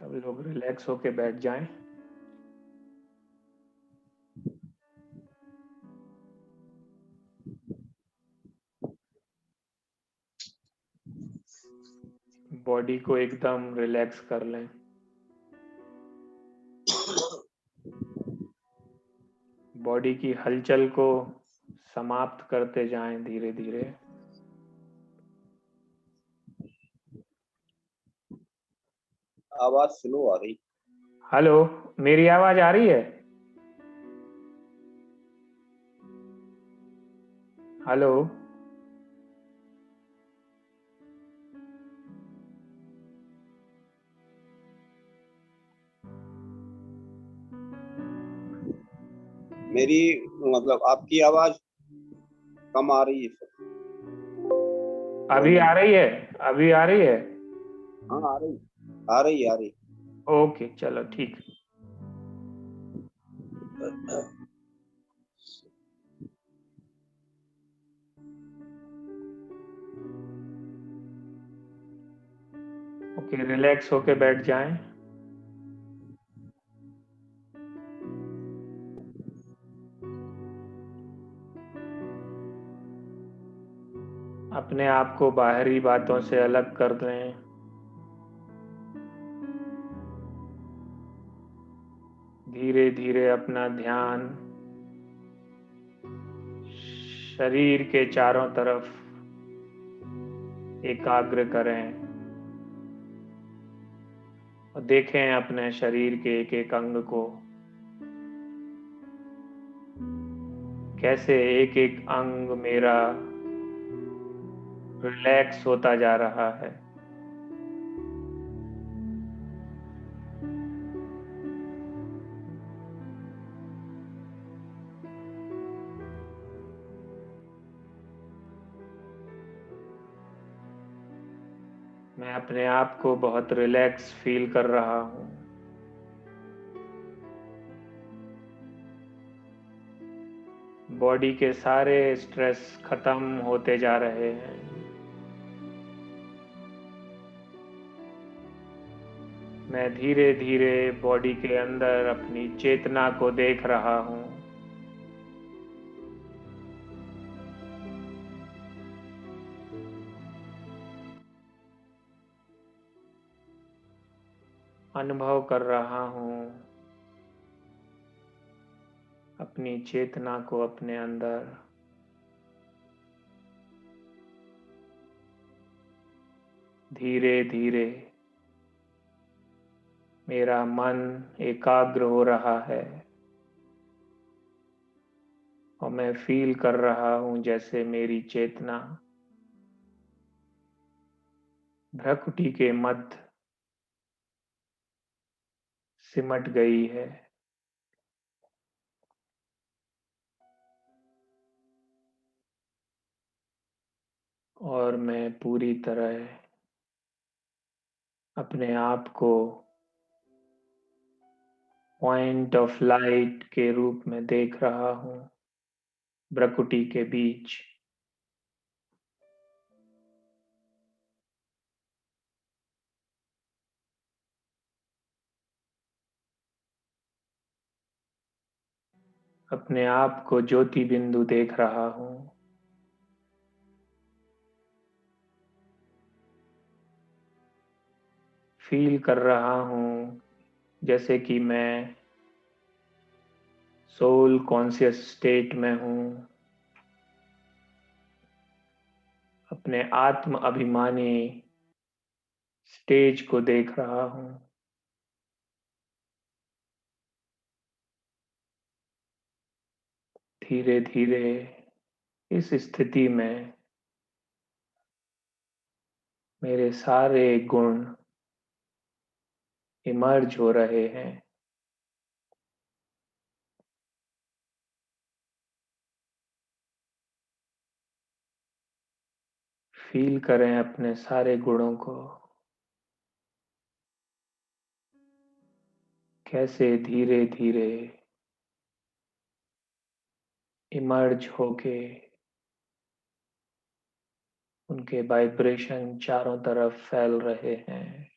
सब लोग रिलैक्स होके बैठ जाएं। बॉडी को एकदम रिलैक्स कर लें। बॉडी की हलचल को समाप्त करते जाएं धीरे धीरे। आवाज स्लो आ रही। हेलो, मेरी आवाज आ रही है? हेलो। मेरी मतलब आपकी आवाज कम आ रही है सर। अभी आ रही है? अभी आ रही है? हाँ आ रही, आ रही आ रही। ओके, चलो ठीक। ओके, रिलैक्स होके बैठ जाएं। अपने आप को बाहरी बातों से अलग कर दें। धीरे धीरे अपना ध्यान शरीर के चारों तरफ एकाग्र करें और देखें अपने शरीर के एक एक अंग को, कैसे एक एक अंग मेरा रिलैक्स होता जा रहा है। मैं अपने आप को बहुत रिलैक्स फील कर रहा हूँ। बॉडी के सारे स्ट्रेस खत्म होते जा रहे हैं। मैं धीरे धीरे बॉडी के अंदर अपनी चेतना को देख रहा हूँ। अनुभव कर रहा हूँ अपनी चेतना को अपने अंदर। धीरे धीरे मेरा मन एकाग्र हो रहा है और मैं फील कर रहा हूँ जैसे मेरी चेतना भ्रकुटी के मध्य सिमट गई है। और मैं पूरी तरह अपने आप को पॉइंट ऑफ लाइट के रूप में देख रहा हूँ, भ्रकुटी के बीच। अपने आप को ज्योति बिंदु देख रहा हूँ। फील कर रहा हूँ जैसे कि मैं सोल कॉन्शियस स्टेट में हूँ। अपने आत्म अभिमानी स्टेज को देख रहा हूँ। धीरे धीरे इस स्थिति में मेरे सारे गुण इमर्ज हो रहे हैं। फील करें अपने सारे गुणों को, कैसे धीरे धीरे इमर्ज होके उनके वाइब्रेशन चारों तरफ फैल रहे हैं।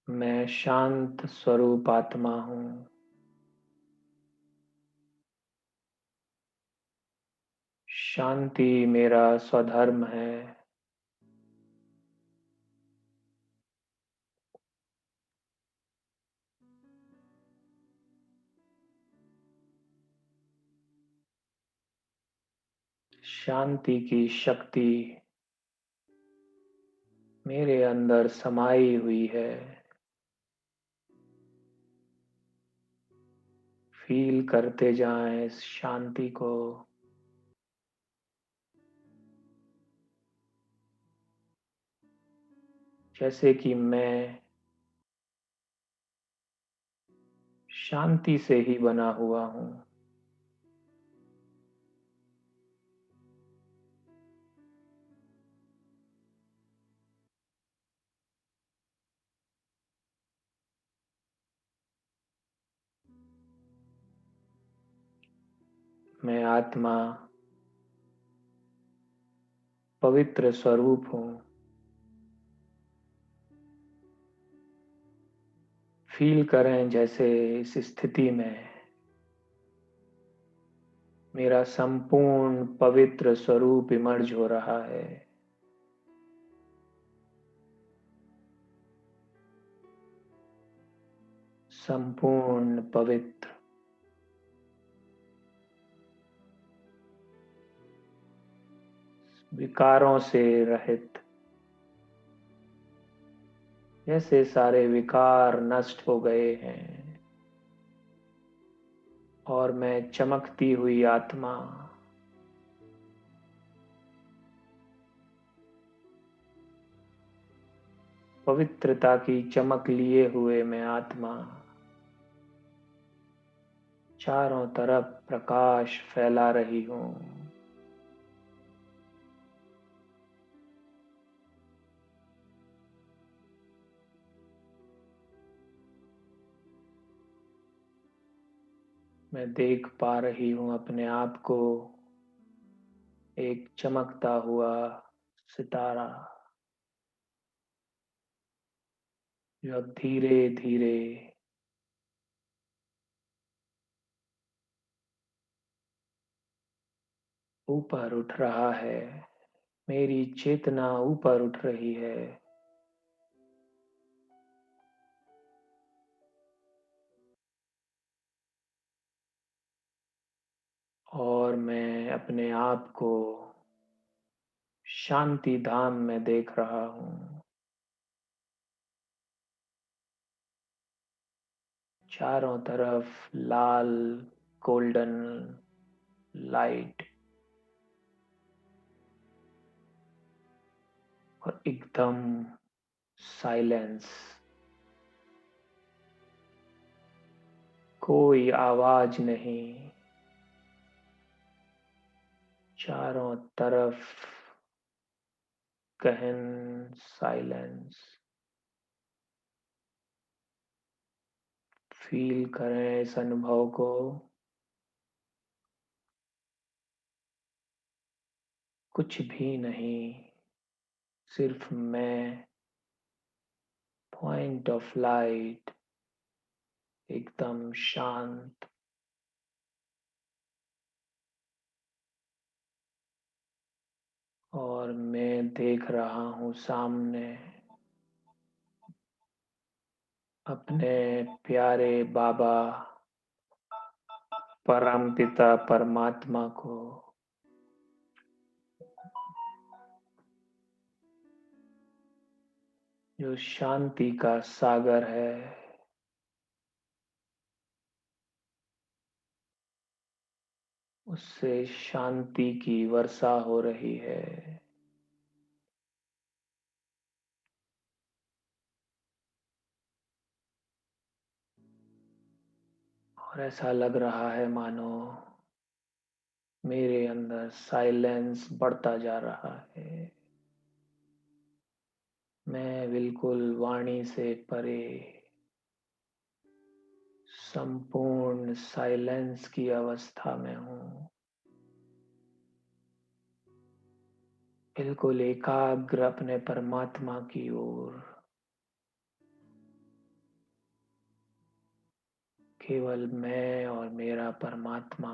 मैं शांत स्वरूप आत्मा हूँ। शांति मेरा स्वधर्म है। शांति की शक्ति मेरे अंदर समाई हुई है। फील करते जाएं इस शांति को। जैसे कि मैं शांति से ही बना हुआ हूँ। मैं आत्मा पवित्र स्वरूप हूँ। फील करें जैसे इस स्थिति में मेरा संपूर्ण पवित्र स्वरूप इमर्ज हो रहा है। संपूर्ण पवित्र। विकारों से रहित। जैसे सारे विकार नष्ट हो गए हैं और मैं चमकती हुई आत्मा पवित्रता की चमक लिए हुए मैं आत्मा चारों तरफ प्रकाश फैला रही हूँ। मैं देख पा रही हूँ अपने आप को एक चमकता हुआ सितारा जो अब धीरे धीरे ऊपर उठ रहा है। मेरी चेतना ऊपर उठ रही है। और मैं अपने आप को शांति धाम में देख रहा हूँ। चारों तरफ लाल गोल्डन लाइट और एकदम साइलेंस। कोई आवाज नहीं। चारों तरफ गहन साइलेंस। फील करें इस अनुभव को। कुछ भी नहीं, सिर्फ मैं, पॉइंट ऑफ लाइट, एकदम शांत। और मैं देख रहा हूँ सामने अपने प्यारे बाबा परमपिता परमात्मा को, जो शांति का सागर है। उससे शांति की वर्षा हो रही है। और ऐसा लग रहा है मानो मेरे अंदर साइलेंस बढ़ता जा रहा है। मैं बिल्कुल वाणी से परे संपूर्ण साइलेंस की अवस्था में हूँ। बिल्कुल एकाग्र अपने परमात्मा की ओर। केवल मैं और मेरा परमात्मा।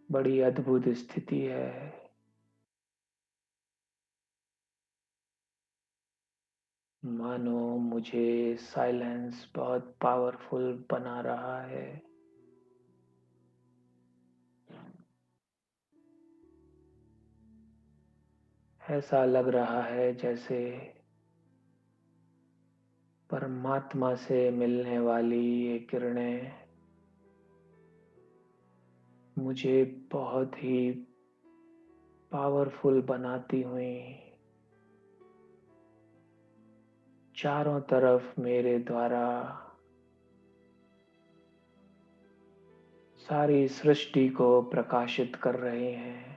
बड़ी अद्भुत स्थिति है। मानो मुझे साइलेंस बहुत पावरफुल बना रहा है। ऐसा लग रहा है जैसे परमात्मा से मिलने वाली ये किरणें मुझे बहुत ही पावरफुल बनाती हुई चारों तरफ मेरे द्वारा सारी सृष्टि को प्रकाशित कर रहे हैं।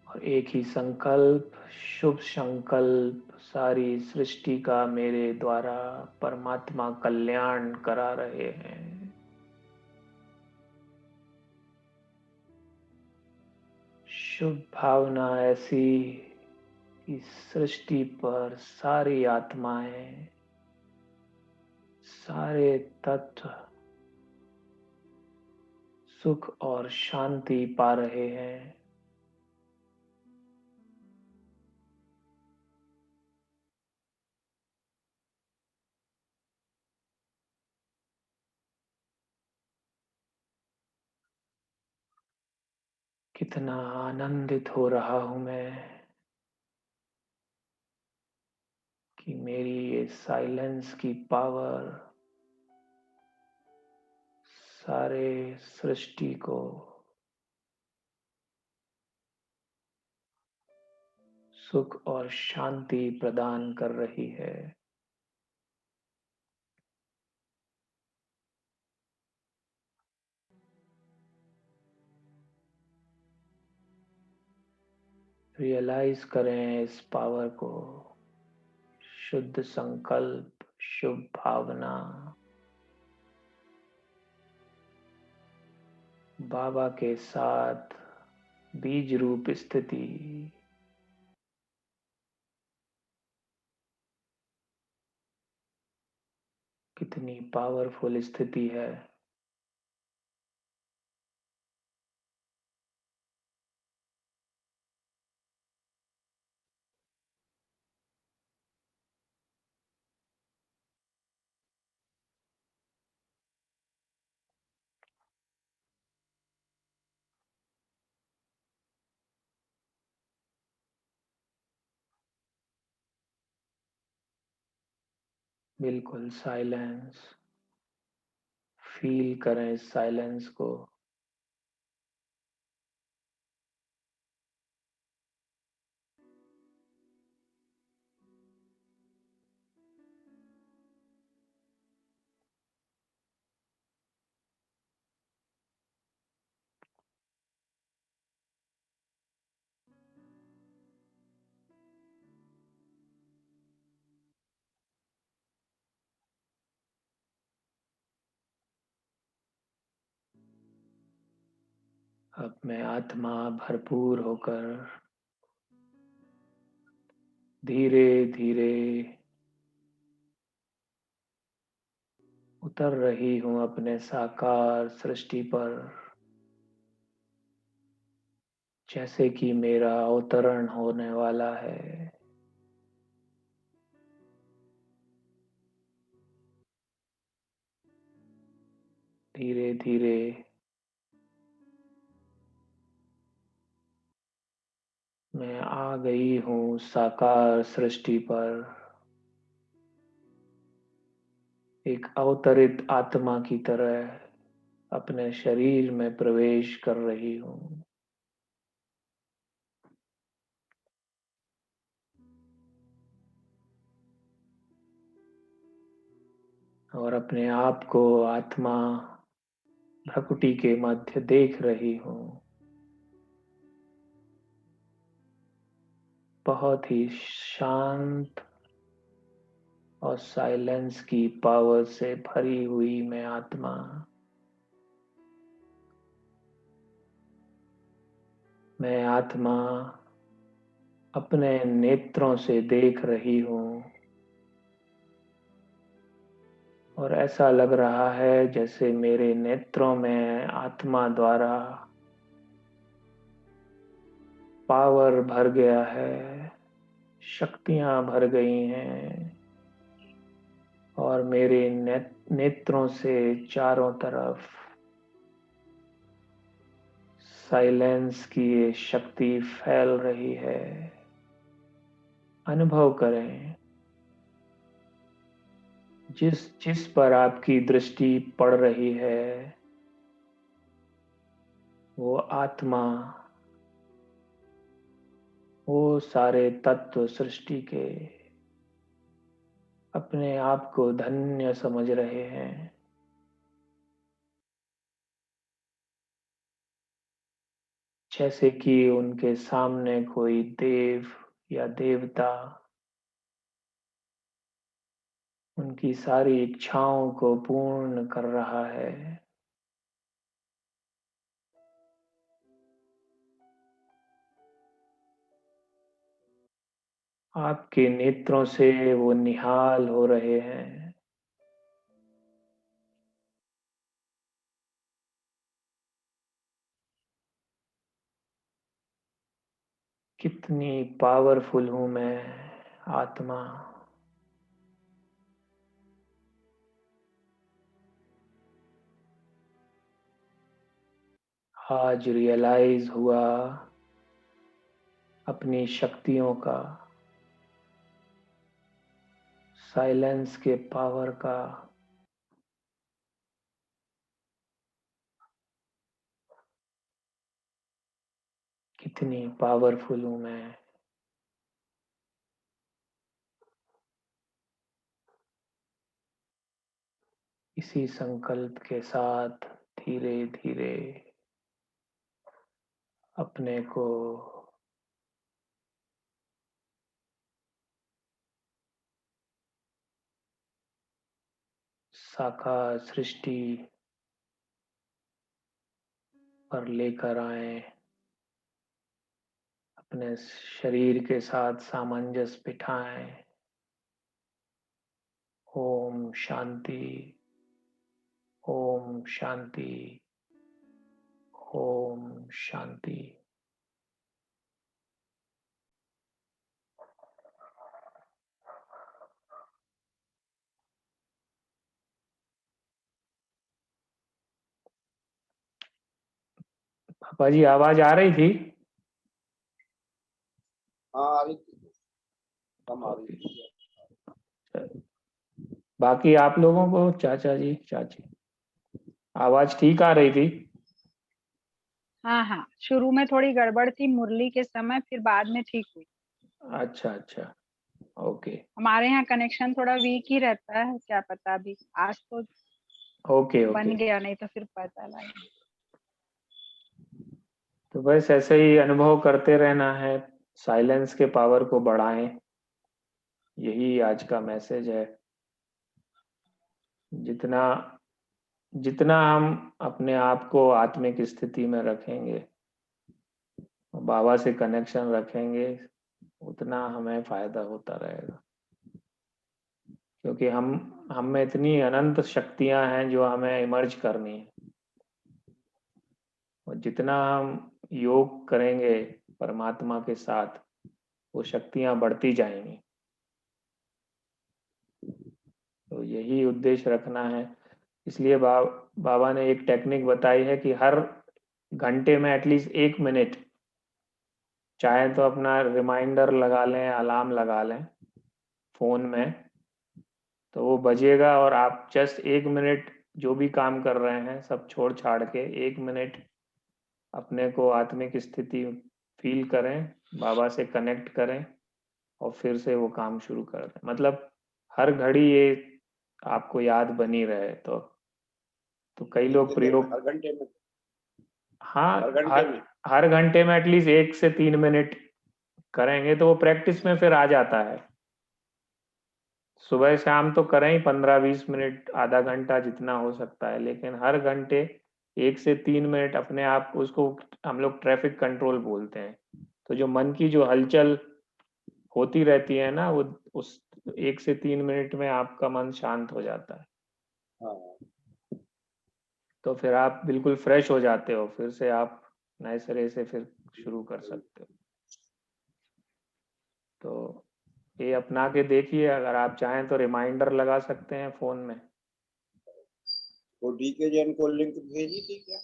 और एक ही संकल्प, शुभ संकल्प सारी सृष्टि का मेरे द्वारा परमात्मा कल्याण करा रहे हैं। शुभ भावना ऐसी कि सृष्टि पर सारी आत्माएं, सारे तत्व सुख और शांति पा रहे हैं। कितना आनंदित हो रहा हूं मैं कि मेरी ये साइलेंस की पावर सारे सृष्टि को सुख और शांति प्रदान कर रही है। रियलाइज करें इस पावर को। शुद्ध संकल्प, शुभ भावना, बाबा के साथ बीज रूप स्थिति। कितनी पावरफुल स्थिति है। बिल्कुल साइलेंस। फील करें इस साइलेंस को। अब मैं आत्मा भरपूर होकर धीरे धीरे उतर रही हूँ अपने साकार सृष्टि पर, जैसे कि मेरा अवतरण होने वाला है। धीरे धीरे मैं आ गई हूँ साकार सृष्टि पर, एक अवतरित आत्मा की तरह अपने शरीर में प्रवेश कर रही हूँ। और अपने आप को आत्मा भ्रकुटी के मध्य देख रही हूँ। बहुत ही शांत और साइलेंस की पावर से भरी हुई मैं आत्मा अपने नेत्रों से देख रही हूँ और ऐसा लग रहा है जैसे मेरे नेत्रों में आत्मा द्वारा पावर भर गया है, शक्तियां भर गई हैं और मेरे नेत्रों से चारों तरफ साइलेंस की ये शक्ति फैल रही है। अनुभव करें, जिस जिस पर आपकी दृष्टि पड़ रही है वो आत्मा, वो सारे तत्व सृष्टि के अपने आप को धन्य समझ रहे हैं। जैसे कि उनके सामने कोई देव या देवता उनकी सारी इच्छाओं को पूर्ण कर रहा है। आपके नेत्रों से वो निहाल हो रहे हैं। कितनी पावरफुल हूं मैं आत्मा। आज रियलाइज हुआ अपनी शक्तियों का, साइलेंस के पावर का। कितनी पावरफुल हूं मैं। इसी संकल्प के साथ धीरे धीरे अपने को साकार सृष्टि पर लेकर आए, अपने शरीर के साथ सामंजस्य बिठाएं। ओम शांति, ओम शांति, ओम शांति। पापा जी आवाज आ रही थी? हाँ आ रही थी, कम आ रही ओके। थी। बाकी आप लोगों को, चाचा जी चाची, आवाज ठीक आ रही थी? हाँ हाँ, शुरू में थोड़ी गड़बड़ थी मुरली के समय, फिर बाद में ठीक हुई। अच्छा अच्छा, ओके हमारे यहाँ कनेक्शन थोड़ा वीक ही रहता है, क्या पता अभी आज तो ओके ओके। बन गया, नहीं तो फिर पता लगा। तो बस ऐसे ही अनुभव करते रहना है, साइलेंस के पावर को बढ़ाएं। यही आज का मैसेज है। जितना जितना हम अपने आप को आत्मिक स्थिति में रखेंगे, बाबा से कनेक्शन रखेंगे, उतना हमें फायदा होता रहेगा। क्योंकि हम में इतनी अनंत शक्तियां हैं जो हमें इमर्ज करनी है। और जितना हम योग करेंगे परमात्मा के साथ, वो शक्तियां बढ़ती जाएंगी। तो यही उद्देश्य रखना है। इसलिए बाबा ने एक टेक्निक बताई है कि हर घंटे में एटलीस्ट 1 मिनट, चाहे तो अपना रिमाइंडर लगा लें, अलार्म लगा लें फोन में, तो वो बजेगा और आप जस्ट 1 मिनट जो भी काम कर रहे हैं सब छोड़ छाड़ के 1 मिनट अपने को आत्मिक स्थिति फील करें, बाबा से कनेक्ट करें और फिर से वो काम शुरू कर दें। मतलब हर घड़ी ये आपको याद बनी रहे। तो कई लोग कितनी देर में? प्रयोग, हर घंटे में? हाँ, हर घंटे हर में? हर घंटे में एटलीस्ट 1 से 3 मिनट करेंगे तो वो प्रैक्टिस में फिर आ जाता है। सुबह शाम तो करें ही 15-20 मिनट, आधा घंटा जितना हो सकता है, लेकिन हर घंटे 1 से 3 मिनट अपने आप, उसको हम लोग ट्रैफिक कंट्रोल बोलते हैं। तो जो मन की जो हलचल होती रहती है ना, वो उस 1 से 3 मिनट में आपका मन शांत हो जाता है। हाँ, तो फिर आप बिल्कुल फ्रेश हो जाते हो, फिर से आप नए सिरे से फिर शुरू कर सकते हो। तो ये अपना के देखिए, अगर आप चाहें तो रिमाइंडर लगा सकते हैं फोन में। तो डीके जैन को लिंक भेजी थी क्या?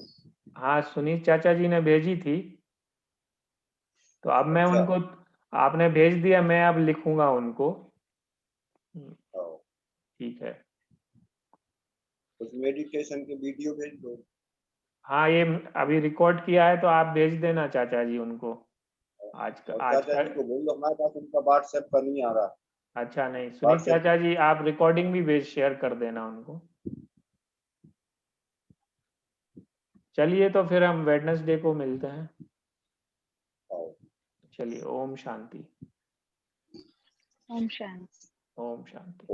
हाँ, सुनीत चाचा जी ने भेजी थी, तो अब मैं अच्छा। उनको, आपने भेज दिया, मैं अब लिखूंगा उनको। हाँ, ठीक है। कुछ मेडिटेशन के वीडियो भेज दो। हाँ, ये अभी रिकॉर्ड किया है, तो आप भेज देना चाचा जी उनको। आज और आज चाचा का। जी को बोल दो, हमारे पास उनका व्हाट्सएप पर नहीं आ रहा। अच्छा, नहीं, सुनीत व्हाट्सएप। चाचा जी आप रिकॉर्डिंग भी भेज, शेयर कर देना उनको। चलिए, तो फिर हम वेडनेसडे को मिलते हैं। चलिए, ओम शांति। ओम शांति। ओम शांति।